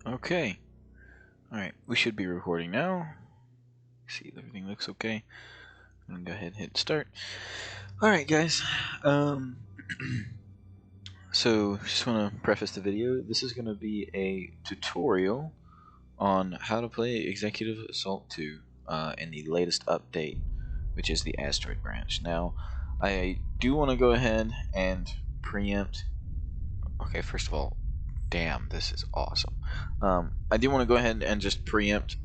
Okay. Alright, we should be recording now. See if everything looks okay. I'm gonna go ahead and hit start. Alright, guys. So, just want to preface the video. This is going to be a tutorial on how to play Executive Assault 2 in the latest update, which is the Asteroid Branch. Now, I do want to go ahead and preempt. Okay, first of all, damn, this is awesome. I do want to go ahead and just preempt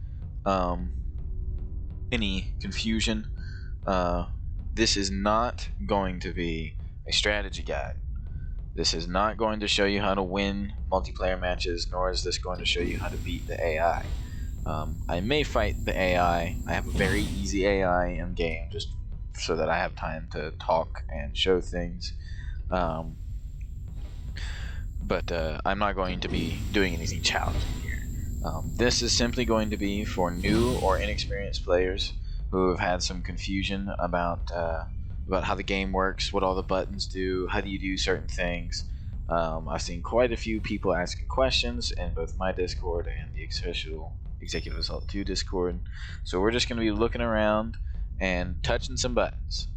any confusion. This is not going to be a strategy guide. This is not going to show you how to win multiplayer matches, nor is this going to show you how to beat the AI. I may fight the AI. I have a very easy AI in game, just so that I have time to talk and show things. But I'm not going to be doing anything challenging here. This is simply going to be for new or inexperienced players who have had some confusion about how the game works, what all the buttons do, how do you do certain things. I've seen quite a few people asking questions in both my Discord and the official Executive Assault 2 Discord. So we're just going to be looking around and touching some buttons.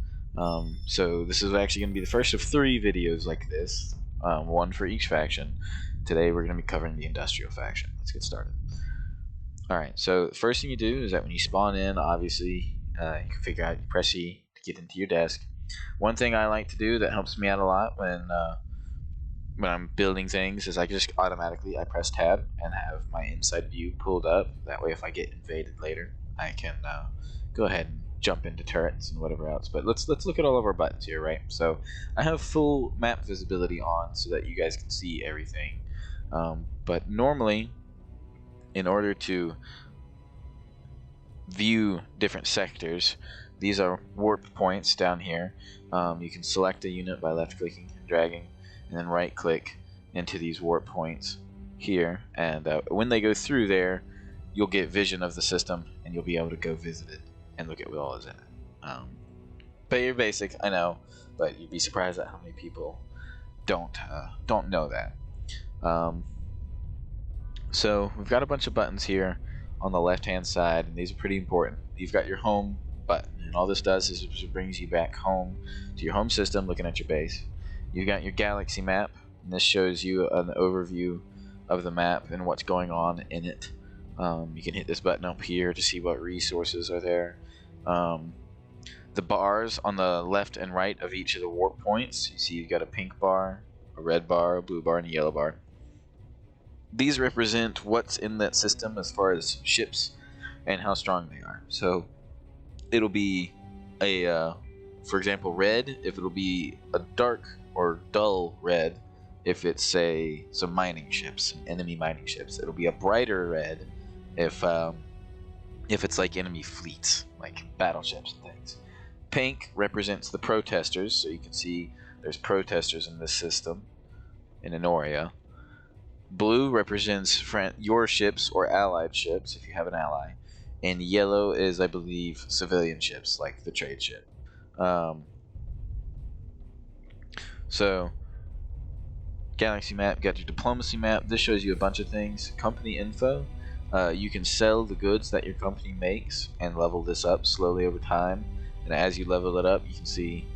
So this is actually going to be the first of 3 videos like this, one for each faction. Today we're going to be covering the Industrial faction. Let's get started. Alright, so the first thing you do is that when you spawn in, obviously, you can figure out, you press E to get into your desk. One thing I like to do that helps me out a lot when I'm building things is I just automatically press tab and have my inside view pulled up. That way if I get invaded later, I can go ahead and jump into turrets and whatever else. But let's look at all of our buttons here, right? So I have full map visibility on so that you guys can see everything. But normally, in order to view different sectors, these are warp points down here. You can select a unit by left clicking and dragging, and then right click into these warp points here, and when they go through there, you'll get vision of the system and you'll be able to go visit it and look at what all is in it. Very basic, I know, but you'd be surprised at how many people don't know that. So we've got a bunch of buttons here on the left hand side, and these are pretty important. You've got your home button, and all this does is it brings you back home to your home system looking at your base. You've got your galaxy map, and this shows you an overview of the map and what's going on in it. You can hit this button up here to see what resources are there. The bars on the left and right of each of the warp points, you see you've got a pink bar, a red bar, a blue bar, and a yellow bar. These represent what's in that system as far as ships and how strong they are. So it'll be for example, red if it'll be a dark or dull red if it's, say, some mining ships, some enemy mining ships. It'll be a brighter red if it's like enemy fleets, like battleships and things. Pink represents the protesters, so you can see there's protesters in this system in Anoria. Blue represents your ships or allied ships if you have an ally, and yellow is, I believe, civilian ships like the trade ship. So galaxy map, got your diplomacy map. This shows you a bunch of things. Company info, you can sell the goods that your company makes and level this up slowly over time, and as you level it up you can see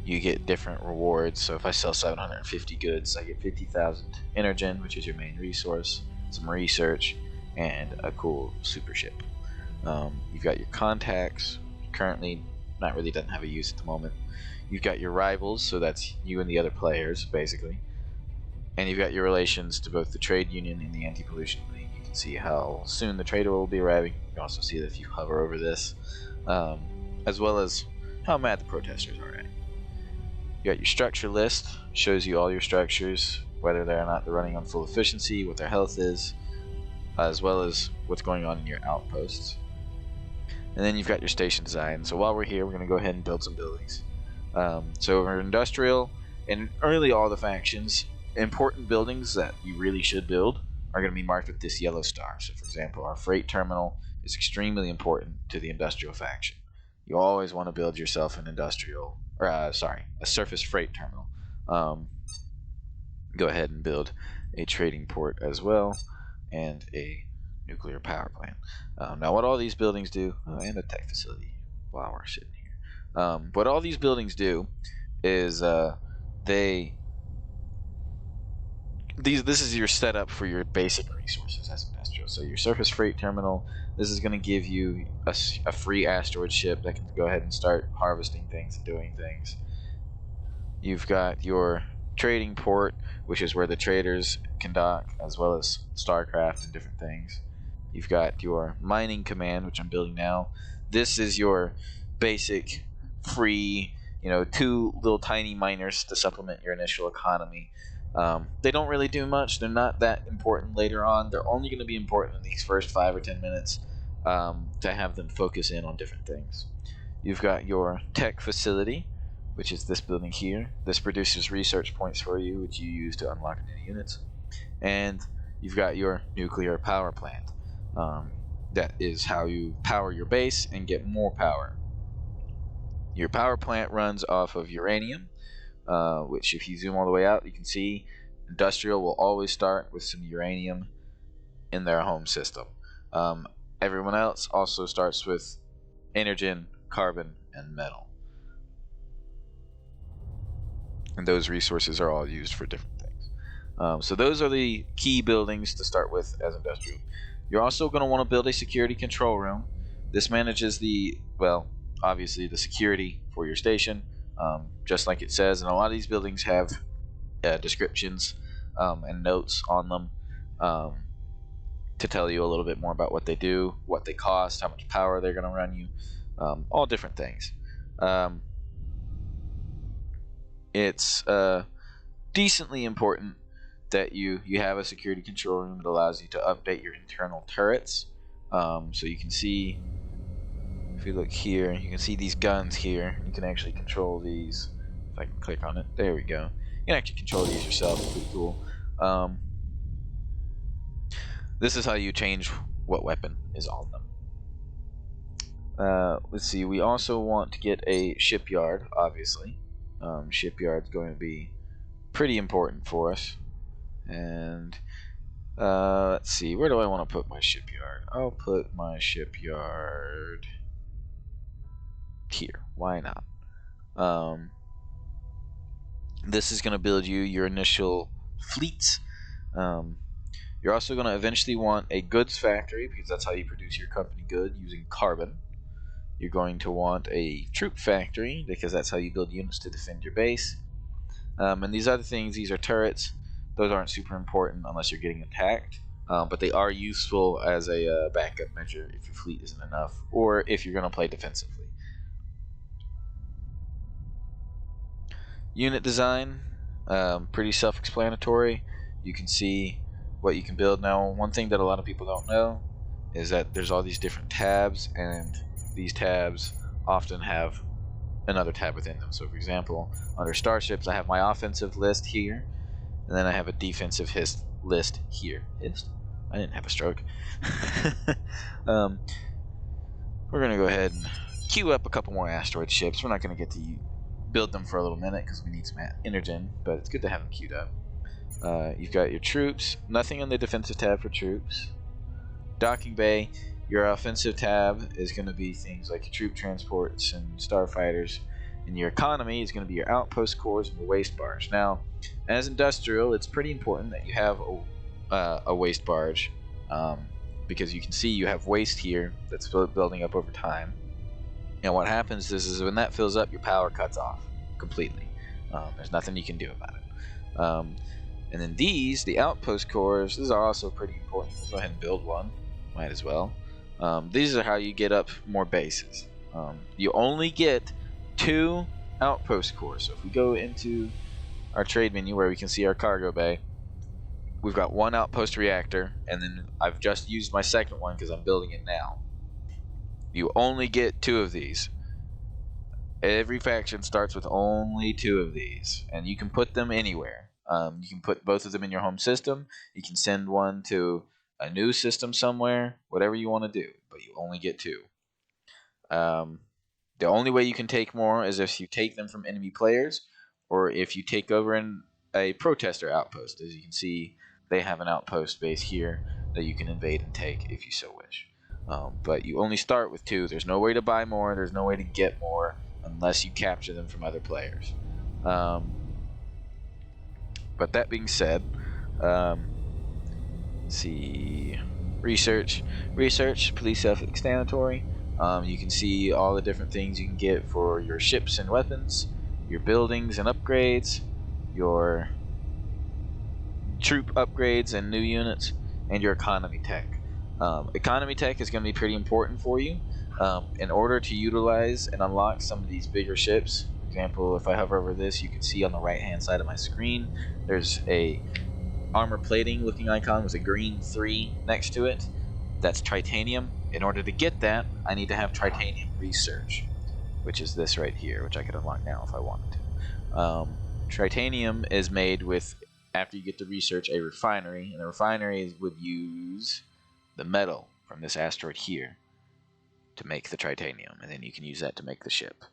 you get different rewards. So if I sell 750 goods, I get 50,000 energen, which is your main resource, some research, and a cool super ship. You've got your contacts, currently not really doesn't have a use at the moment. You've got your rivals, so that's you and the other players basically, and you've got your relations to both the trade union and the anti-pollution league. You can see how soon the trader will be arriving. You can also see that if you hover over this, as well as how mad the protesters are at. You got your structure list, shows you all your structures, whether or not they're running on full efficiency, what their health is, as well as what's going on in your outposts. And then you've got your station design. So while we're here, we're going to go ahead and build some buildings. So we're industrial, and early all the factions, important buildings that you really should build are going to be marked with this yellow star. So for example, our freight terminal is extremely important to the industrial faction. You always want to build yourself an industrial, or a surface freight terminal. Go ahead and build a trading port as well. and a nuclear power plant. Now, what all these buildings do, and a tech facility while we're sitting here. What all these buildings do is they this is your setup for your basic resources as industrial. So your surface freight terminal, this is going to give you a free asteroid ship that can go ahead and start harvesting things and doing things. You've got your trading port, which is where the traders can dock, as well as StarCraft and different things. You've got your mining command, which I'm building now. This is your basic free, 2 little tiny miners to supplement your initial economy. They don't really do much. They're not that important later on. They're only going to be important in these first 5 or 10 minutes to have them focus in on different things. You've got your tech facility, which is this building here. This produces research points for you, which you use to unlock new units. And you've got your nuclear power plant. That is how you power your base and get more power. Your power plant runs off of uranium, which if you zoom all the way out, you can see industrial will always start with some uranium in their home system. Everyone else also starts with energen, carbon, and metal. And those resources are all used for different things. So those are the key buildings to start with as industrial. You're also going to want to build a security control room. This manages obviously the security for your station, just like it says. And a lot of these buildings have descriptions and notes on them to tell you a little bit more about what they do, what they cost, how much power they're going to run you, all different things. It's decently important that you have a security control room that allows you to update your internal turrets. So you can see, if you look here, you can see these guns here. You can actually control these. If I can click on it, there we go. You can actually control these yourself. It's pretty cool. This is how you change what weapon is on them. Let's see. We also want to get a shipyard, obviously. Shipyard's going to be pretty important for us. And let's see, where do I want to put my shipyard? I'll put my shipyard here. Why not? This is going to build you your initial fleets. You're also going to eventually want a goods factory, because that's how you produce your company good, using carbon. You're going to want a troop factory, because that's how you build units to defend your base. And these other things, these are turrets. Those aren't super important unless you're getting attacked. But they are useful as a backup measure if your fleet isn't enough, or if you're going to play defensively. Unit design, pretty self-explanatory. You can see what you can build. Now, one thing that a lot of people don't know is that there's all these different tabs, and these tabs often have another tab within them. So, for example, under starships, I have my offensive list here, and then I have a defensive list here. I didn't have a stroke. We're going to go ahead and queue up a couple more asteroid ships. We're not going to get to build them for a little minute because we need some energen, but it's good to have them queued up. You've got your troops. Nothing on the defensive tab for troops. Docking bay. Your offensive tab is going to be things like your troop transports and starfighters. And your economy is going to be your outpost cores and your waste barge. Now, as industrial, it's pretty important that you have a waste barge, because you can see you have waste here that's building up over time. And what happens is when that fills up, your power cuts off completely. There's nothing you can do about it. And then the outpost cores, these are also pretty important. We'll go ahead and build one. Might as well. These are how you get up more bases. You only get 2 outpost cores. So if we go into our trade menu where we can see our cargo bay, we've got 1 outpost reactor, and then I've just used my second one because I'm building it now. You only get 2 of these. Every faction starts with only 2 of these, and you can put them anywhere. You can put both of them in your home system. You can send one to a new system somewhere, whatever you want to do, but you only get 2. The only way you can take more is if you take them from enemy players, or if you take over in a protester outpost. As you can see, they have an outpost base here. that you can invade and take if you so wish. But you only start with 2. There's no way to buy more, there's no way to get more unless you capture them from other players. But that being said, let's see, research, pretty self-explanatory. You can see all the different things you can get for your ships and weapons, your buildings and upgrades, your troop upgrades and new units, and your economy tech. Economy tech is going to be pretty important for you. In order to utilize and unlock some of these bigger ships, for example, if I hover over this, you can see on the right hand side of my screen there's a armor plating looking icon with a green 3 next to it. That's titanium. In order to get that, I need to have titanium research, which is this right here, which I could unlock now if I wanted to. Titanium is made with, after you get the research, a refinery, and the refinery would use the metal from this asteroid here to make the titanium, and then you can use that to make the ship.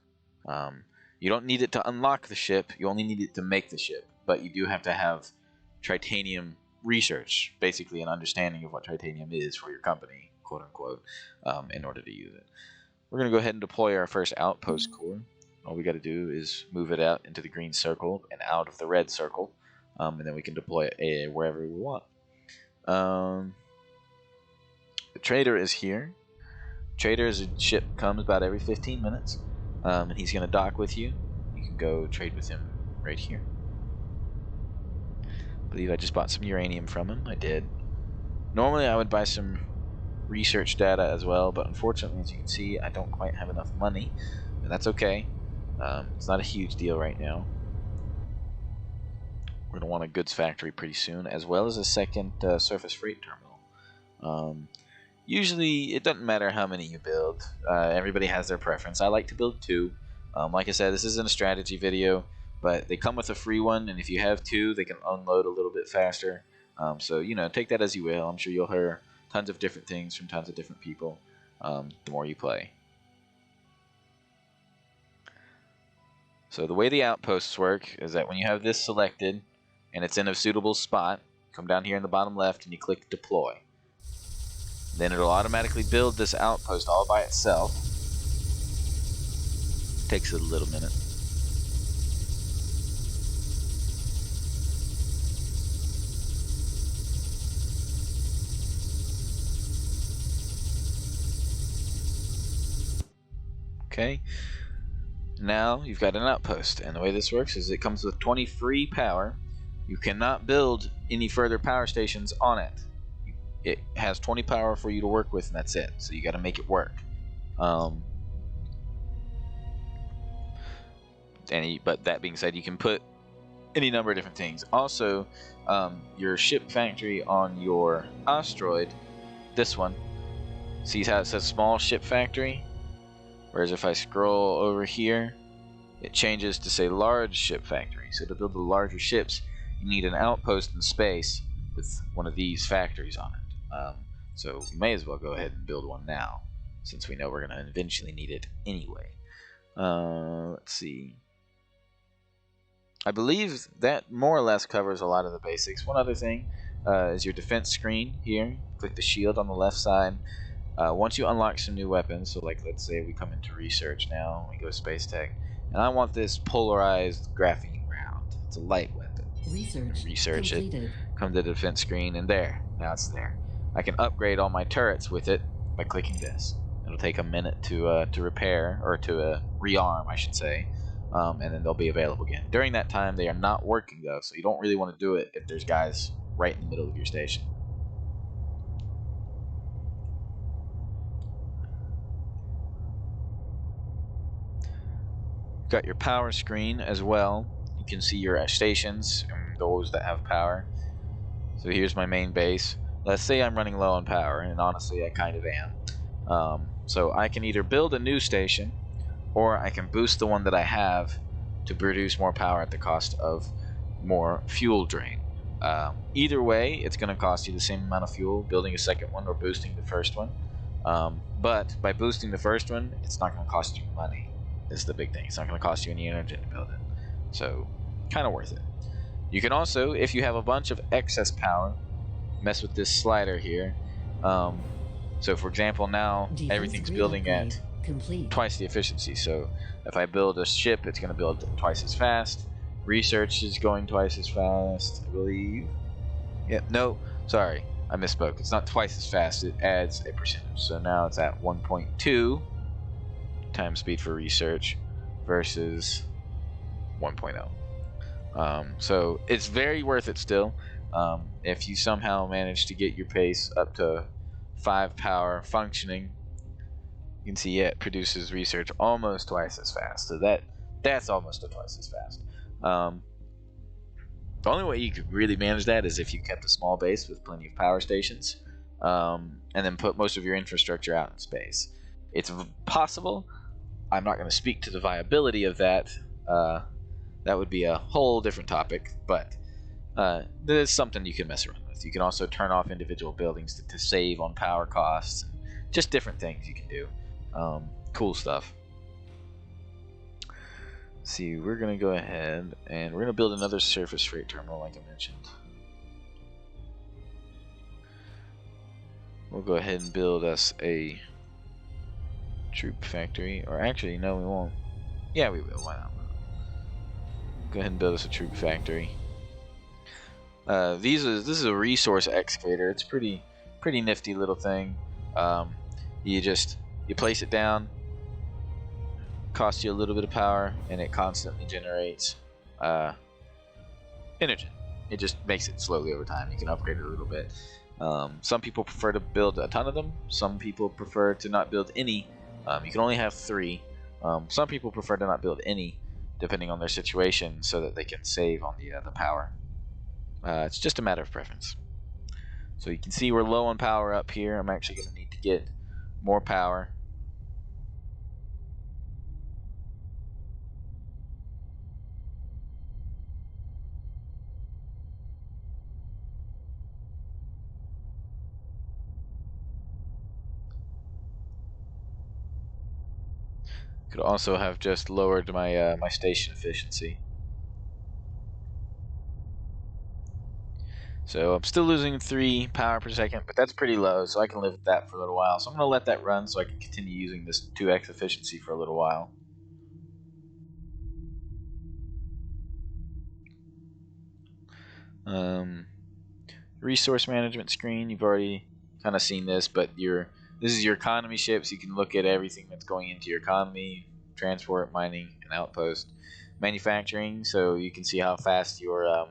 You don't need it to unlock the ship, you only need it to make the ship, but you do have to have titanium research, basically an understanding of what titanium is for your company, quote unquote, in order to use it. We're going to go ahead and deploy our first outpost core. All we got to do is move it out into the green circle and out of the red circle, and then we can deploy it wherever we want. The trader is here. Trader's ship comes about every 15 minutes, and he's going to dock with you. You can go trade with him right here. I believe I just bought some uranium from him. I did. Normally I would buy some research data as well, but unfortunately, as you can see, I don't quite have enough money, and that's okay. It's not a huge deal right now. We're going to want a goods factory pretty soon, as well as a second surface freight terminal. Usually, it doesn't matter how many you build. Everybody has their preference. I like to build 2. Like I said, this isn't a strategy video, but they come with a free one, and if you have 2, they can unload a little bit faster. So, you know, take that as you will. I'm sure you'll hear tons of different things from tons of different people the more you play. So the way the outposts work is that when you have this selected and it's in a suitable spot, come down here in the bottom left and you click deploy. Then it'll automatically build this outpost all by itself. Takes a little minute. Okay, now you've got an outpost, and the way this works is it comes with 20 free power. You cannot build any further power stations on it. It has 20 power for you to work with, and that's it. So you got to make it work. But that being said, you can put any number of different things. Also, your ship factory on your asteroid, this one, see how it says small ship factory? Whereas if I scroll over here, it changes to say large ship factory. So to build the larger ships, you need an outpost in space with one of these factories on it. So we may as well go ahead and build one now, since we know we're going to eventually need it anyway. Let's see. I believe that more or less covers a lot of the basics. One other thing is your defense screen here. Click the shield on the left side. Once you unlock some new weapons, so like let's say we come into research now, we go space tech, and I want this polarized graphene round. It's a light weapon. Research it. Come to the defense screen, and there. Now it's there. I can upgrade all my turrets with it by clicking this. It'll take a minute to repair, or to rearm, I should say, and then they'll be available again. During that time, they are not working though, so you don't really want to do it if there's guys right in the middle of your station. You've got your power screen as well. You can see your stations and those that have power. So here's my main base. Let's say I'm running low on power, and honestly I kind of am. So I can either build a new station, or I can boost the one that I have to produce more power at the cost of more fuel drain. Either way, it's going to cost you the same amount of fuel building a second one or boosting the first one. But by boosting the first one, it's not going to cost you money. This is the big thing. It's not going to cost you any energy to build it. So, kind of worth it. You can also, if you have a bunch of excess power, mess with this slider here. So for example, now everything's building at twice the efficiency. So if I build a ship, it's going to build twice as fast. Research is going twice as fast, I believe. Yeah, no, sorry, I misspoke. It's not twice as fast, it adds a percentage. So now it's at 1.2 times speed for research versus 1.0. So it's very worth it still. If you somehow manage to get your pace up to 5 power functioning, you can see it produces research almost twice as fast. So that's almost twice as fast. The only way you could really manage that is if you kept a small base with plenty of power stations, and then put most of your infrastructure out in space. It's possible. I'm not going to speak to the viability of that. That would be a whole different topic, but there's something you can mess around with. You can also turn off individual buildings to save on power costs. Just different things you can do. Cool stuff. See, we're going to go ahead and we're going to build another surface freight terminal like I mentioned. We'll go ahead and build us a troop factory. Or actually, no, we won't. Yeah, we will. Why not? Go ahead and build us a troop factory. This is a resource excavator. It's pretty nifty little thing. You place it down, costs you a little bit of power, and it constantly generates energy. It just makes it slowly over time. You can upgrade it a little bit. Some people prefer to build a ton of them. Some people prefer to not build any. You can only have 3. Some people prefer to not build any, depending on their situation, so that they can save on the power. It's just a matter of preference. So you can see we're low on power up here. I'm actually going to need to get more power. Could also have just lowered my my station efficiency. So I'm still losing 3 power per second, but that's pretty low, so I can live with that for a little while. So I'm going to let that run so I can continue using this 2x efficiency for a little while. Resource management screen, you've already kind of seen this, but this is your economy ship, so you can look at everything that's going into your economy: transport, mining, and outpost. Manufacturing, so you can see how fast your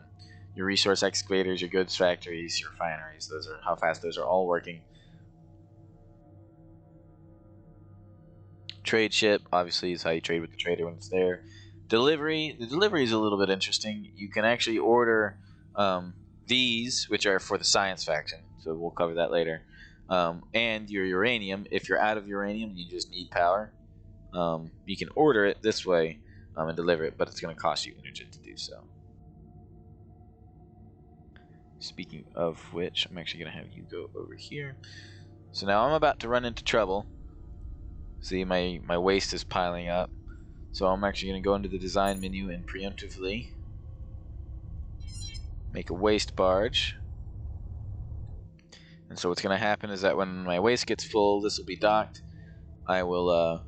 resource excavators, your goods factories, your refineries, how fast those are all working. Trade ship, obviously, is how you trade with the trader when it's there. Delivery, the delivery is a little bit interesting. You can actually order these, which are for the science faction, so we'll cover that later. And your uranium, if you're out of uranium and you just need power, you can order it this way and deliver it, but it's going to cost you energy to do so. Speaking of which, I'm actually going to have you go over here. So now I'm about to run into trouble. See, my waste is piling up. So I'm actually going to go into the design menu and preemptively make a waste barge. And so what's going to happen is that when my waste gets full, this will be docked. I will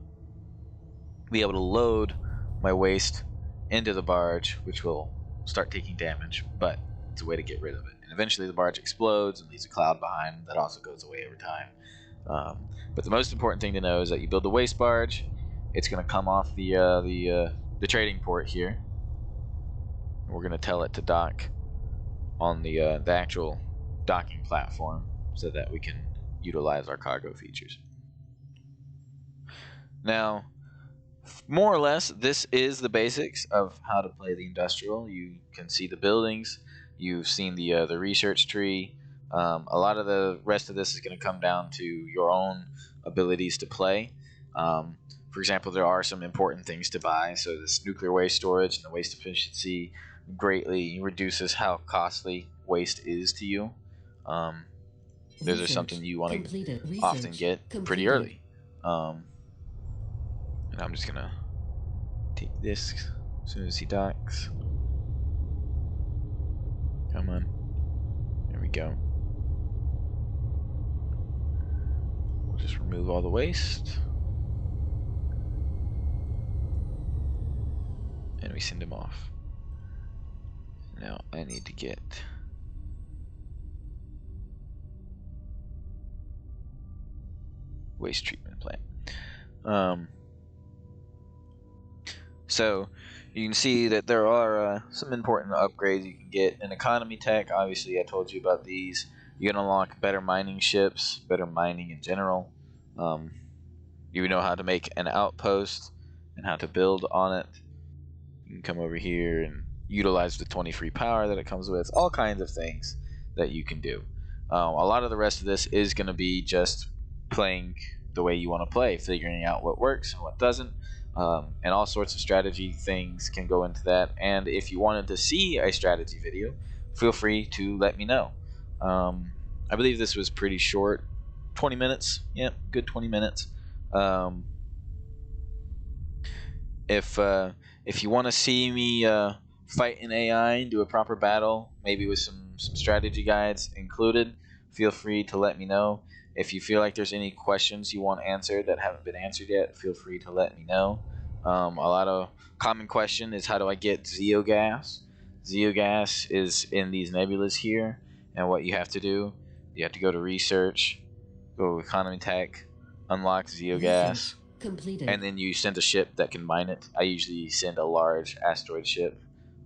be able to load my waste into the barge, which will start taking damage, but it's a way to get rid of it. And eventually the barge explodes and leaves a cloud behind. That also goes away over time. But the most important thing to know is that you build the waste barge. It's going to come off the trading port here. We're going to tell it to dock on the actual docking platform so that we can utilize our cargo features. Now, more or less, this is the basics of how to play the industrial. You can see the buildings. You've seen the research tree. A lot of the rest of this is going to come down to your own abilities to play. For example, there are some important things to buy. So this nuclear waste storage and the waste efficiency greatly reduces how costly waste is to you. Those are something you want to often get pretty early. And I'm just going to take this as soon as he docks. Come on. There we go. Remove all the waste. And we send him off. Now I need to get waste treatment plant. So you can see that there are some important upgrades you can get in economy tech. Obviously, I told you about these. You can unlock better mining ships, better mining in general. You know how to make an outpost and how to build on it. You can come over here and utilize the 20 free power that it comes with. All kinds of things that you can do. A lot of the rest of this is going to be just playing the way you want to play, figuring out what works and what doesn't. And all sorts of strategy things can go into that. And if you wanted to see a strategy video, feel free to let me know. I believe this was pretty short, 20 minutes. Yep, good 20 minutes. If you want to see me fight an AI and do a proper battle, maybe with some strategy guides included, feel free to let me know. If you feel like there's any questions you want answered that haven't been answered yet, feel free to let me know. A lot of common question is, how do I get Zeogas? Zeogas is in these nebulas here, and what you have to do, you have to go to research, go to economy tech, unlock Zeogas, completed. and then you send a ship that can mine it. I usually send a large asteroid ship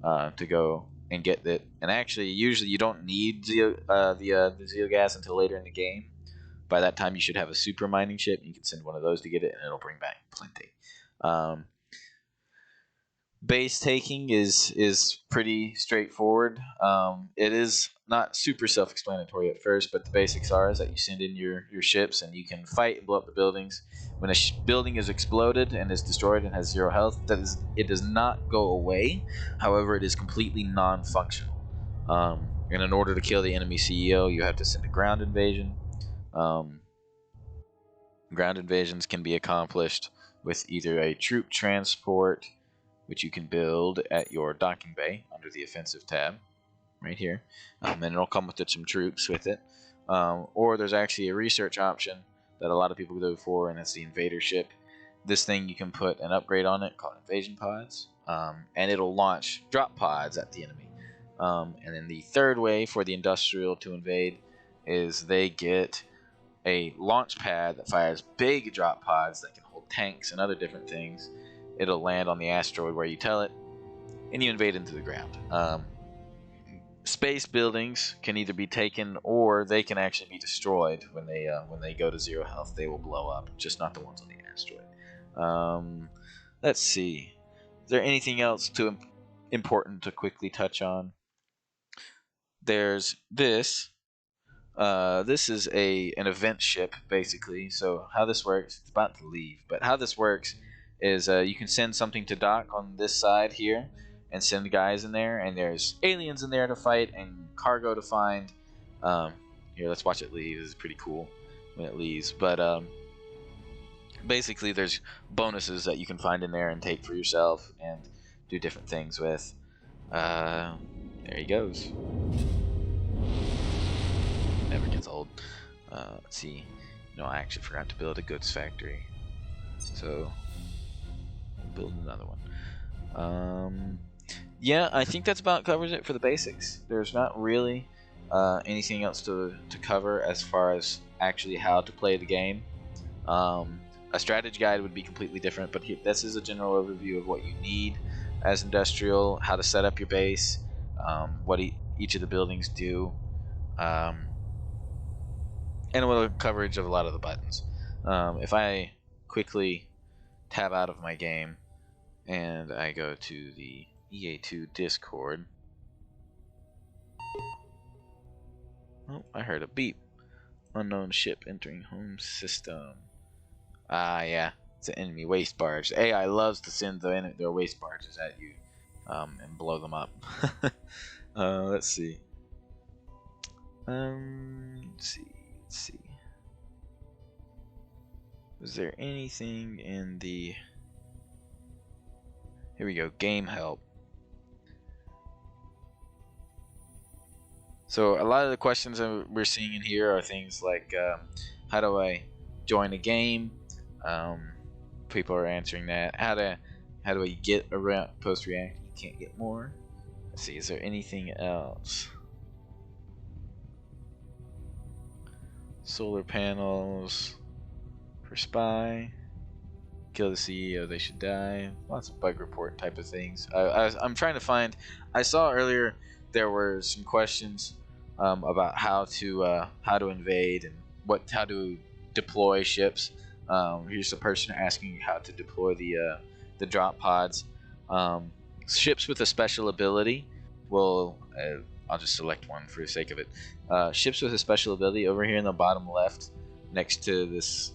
to go and get it. And actually, usually you don't need the Zeogas until later in the game. By that time, you should have a super mining ship. You can send one of those to get it, and it'll bring back plenty. Base taking is pretty straightforward. It is not super self-explanatory at first, but the basics are is that you send in your ships and you can fight and blow up the buildings. When a building is exploded and is destroyed and has 0 health, it does not go away. However, it is completely non-functional. And in order to kill the enemy CEO, you have to send a ground invasion. Ground invasions can be accomplished with either a troop transport, which you can build at your docking bay under the offensive tab, right here. And it'll come with some troops with it. Or there's actually a research option that a lot of people go for, and it's the invader ship. This thing, you can put an upgrade on it called invasion pods, and it'll launch drop pods at the enemy. And then the third way for the industrial to invade is they get a launch pad that fires big drop pods that can hold tanks and other different things. It'll land on the asteroid where you tell it, and you invade into the ground. Space buildings can either be taken or they can actually be destroyed when they go to 0 health. They will blow up, just not the ones on the asteroid. Let's see. Is there anything else important to quickly touch on? There's this. This is an event ship, basically. So how this works, it's about to leave, but how this works is you can send something to dock on this side here and send guys in there, and there's aliens in there to fight and cargo to find. Here, let's watch it leave. This is pretty cool when it leaves. But basically, there's bonuses that you can find in there and take for yourself and do different things with. There he goes. Never gets old. Let's see. No, I actually forgot to build a goods factory. So, build another one. Yeah, I think that's about covers it for the basics. There's not really anything else to cover as far as actually how to play the game. A strategy guide would be completely different, but this is a general overview of what you need as industrial, how to set up your base, what each of the buildings do, and with a coverage of a lot of the buttons. If I quickly tab out of my game and I go to the EA2 Discord. Oh, I heard a beep. Unknown ship entering home system. Ah, yeah. It's an enemy waste barge. The AI loves to send their waste barges at you and blow them up. Let's see. Let's see. Was there anything in the... Here we go, game help. So a lot of the questions that we're seeing in here are things like, how do I join a game. People are answering that. How do I get around post react? You can't get more. Let's see. Is there anything else? Solar panels for spy. Kill the CEO, they should die. Lots of bug report type of things. I'm trying to find. I saw earlier there were some questions about how to invade and how to deploy ships. Here's a person asking how to deploy the drop pods. Ships with a special ability will. I'll just select one for the sake of it. Ships with a special ability over here in the bottom left, next to this.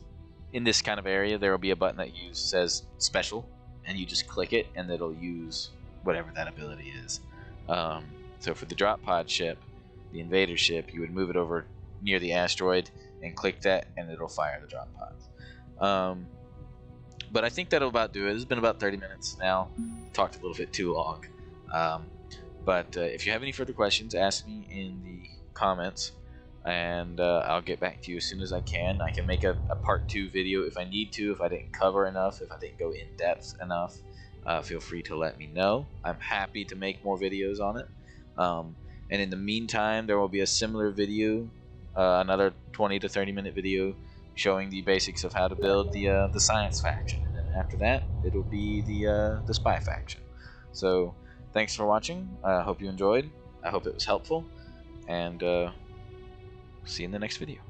In this kind of area, there will be a button that says special, and you just click it, and it'll use whatever that ability is. So for the drop pod ship, the invader ship, you would move it over near the asteroid and click that, and it'll fire the drop pods. But I think that'll about do it. It's been about 30 minutes now. Talked a little bit too long. But if you have any further questions, ask me in the comments, and I'll get back to you as soon as I can. I can make a part 2 video if I need to, if I didn't cover enough, if I didn't go in depth enough. Feel free to let me know. I'm happy to make more videos on it. And in the meantime, there will be a similar video, another 20 to 30 minute video showing the basics of how to build the science faction. And then after that, it'll be the spy faction. So thanks for watching. I hope you enjoyed. I hope it was helpful. And see you in the next video.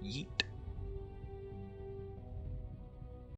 Yeet.